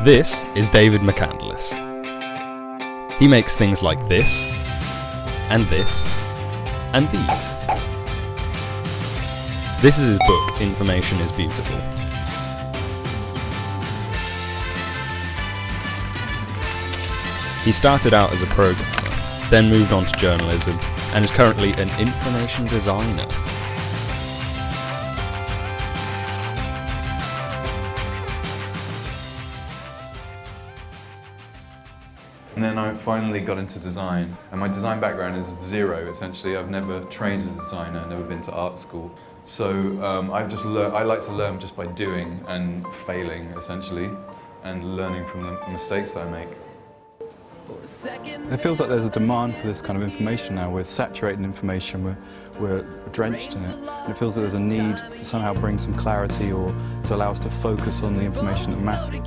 This is David McCandless. He makes things like this, and this, and these. This is his book, Information is Beautiful. He started out as a programmer, then moved on to journalism, and is currently an information designer. And then I finally got into design, and my design background is zero, essentially. I've never trained as a designer, never been to art school. So I've just learned, I like to learn just by doing and failing, essentially, and learning from the mistakes that I make. It feels like there's a demand for this kind of information now. We're saturated in information, we're drenched in it, and it feels that there's a need to somehow bring some clarity or to allow us to focus on the information that matters.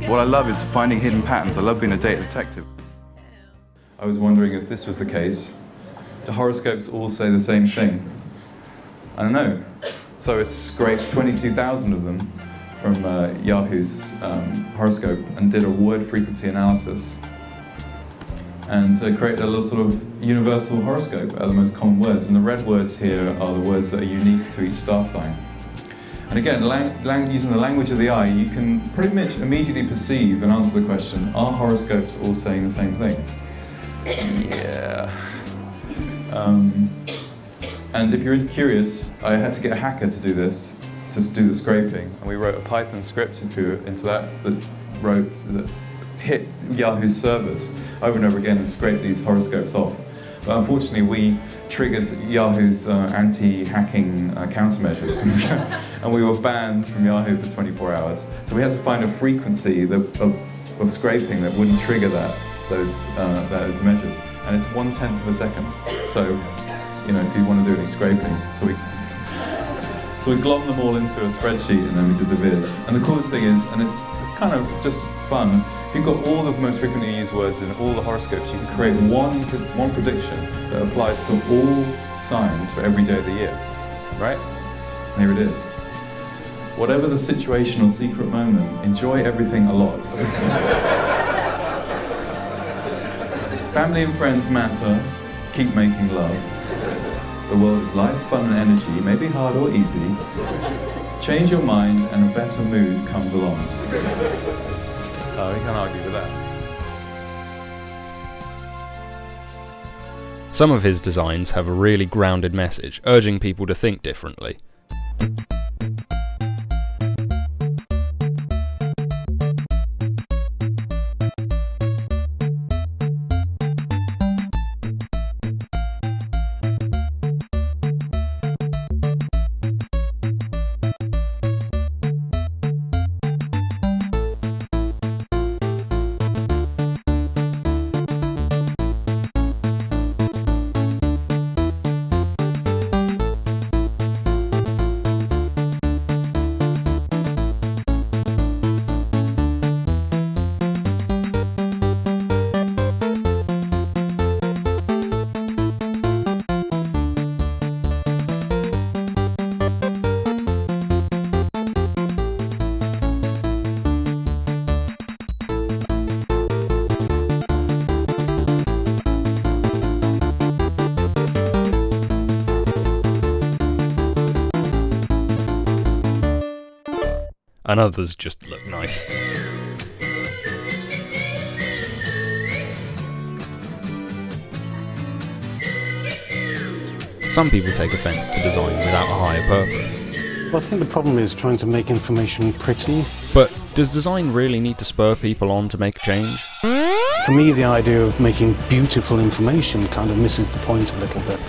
What I love is finding hidden patterns. I love being a data detective. I was wondering if this was the case. The horoscopes all say the same thing. I don't know. So I scraped 22,000 of them from Yahoo's horoscope and did a word frequency analysis and created a little sort of universal horoscope out of the most common words. And the red words here are the words that are unique to each star sign. And again, using the language of the eye, you can pretty much immediately perceive and answer the question, are horoscopes all saying the same thing? Yeah. And if you're curious, I had to get a hacker to do this, to do the scraping. And we wrote a Python script into that that's hit Yahoo's servers over and over again and scraped these horoscopes off. But unfortunately, we triggered Yahoo's anti-hacking countermeasures, and we were banned from Yahoo for 24 hours. So we had to find a frequency of scraping that wouldn't trigger those measures, and it's 1/10 of a second. So, you know, if you want to do any scraping, so we glommed them all into a spreadsheet, and then we did the viz. And the coolest thing is, and it's kind of just fun. If you've got all the most frequently used words in all the horoscopes, you can create one prediction that applies to all signs for every day of the year, right? And here it is. Whatever the situation or secret moment, enjoy everything a lot. Family and friends matter, keep making love. The world is life, fun and energy, may be hard or easy. Change your mind and a better mood comes along. You can't argue with that. Some of his designs have a really grounded message, urging people to think differently. And others just look nice. Some people take offence to design without a higher purpose. Well, I think the problem is trying to make information pretty. But does design really need to spur people on to make change? For me, the idea of making beautiful information kind of misses the point a little bit.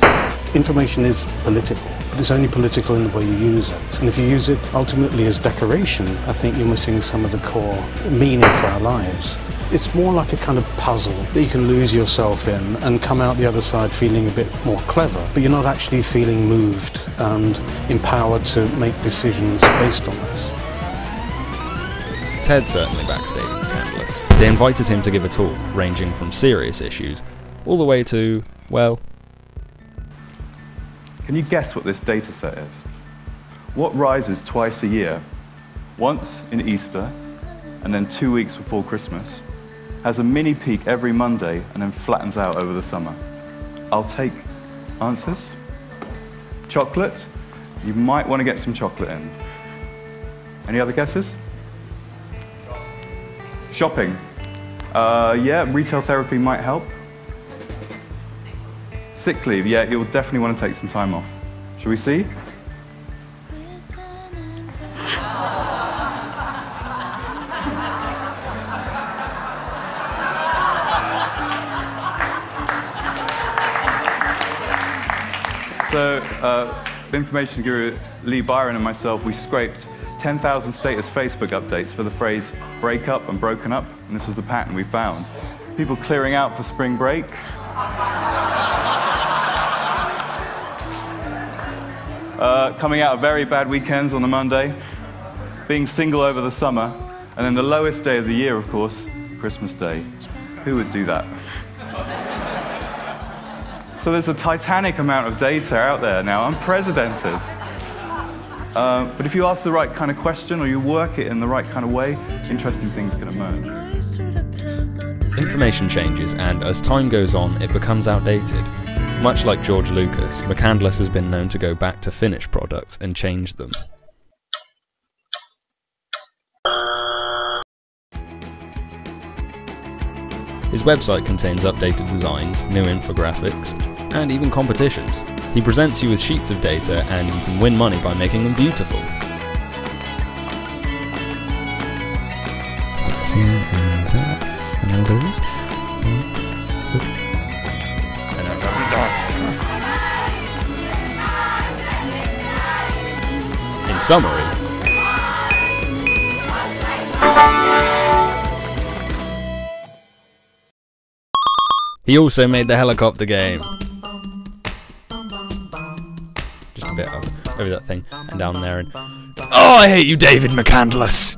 Information is political, but it's only political in the way you use it. And if you use it ultimately as decoration, I think you're missing some of the core meaning for our lives. It's more like a kind of puzzle that you can lose yourself in and come out the other side feeling a bit more clever, but you're not actually feeling moved and empowered to make decisions based on this. Ted certainly backs David McCandless. They invited him to give a talk ranging from serious issues all the way to, well... Can you guess what this data set is? what rises twice a year, once in Easter and then 2 weeks before Christmas, has a mini peak every Monday and then flattens out over the summer? I'll take answers. Chocolate? You might want to get some chocolate in. Any other guesses? Shopping. Yeah, retail therapy might help. Sick leave, yeah, you'll definitely want to take some time off. Shall we see? So, information guru Lee Byron and myself, we scraped 10,000 status Facebook updates for the phrase break up and broken up, and this was the pattern we found. People clearing out for spring break. Coming out of very bad weekends on the Monday. Being single over the summer. And then the lowest day of the year, of course, Christmas Day. Who would do that? So there's a titanic amount of data out there now, unprecedented. But if you ask the right kind of question or you work it in the right kind of way, interesting things can emerge. Information changes, and as time goes on, it becomes outdated. Much like George Lucas, McCandless has been known to go back to finished products and change them. His website contains updated designs, new infographics, and even competitions. He presents you with sheets of data, and you can win money by making them beautiful. That's here and there, and then there is. In summary, he also made the helicopter game. Just a bit over that thing and down there, and oh, I hate you, David McCandless.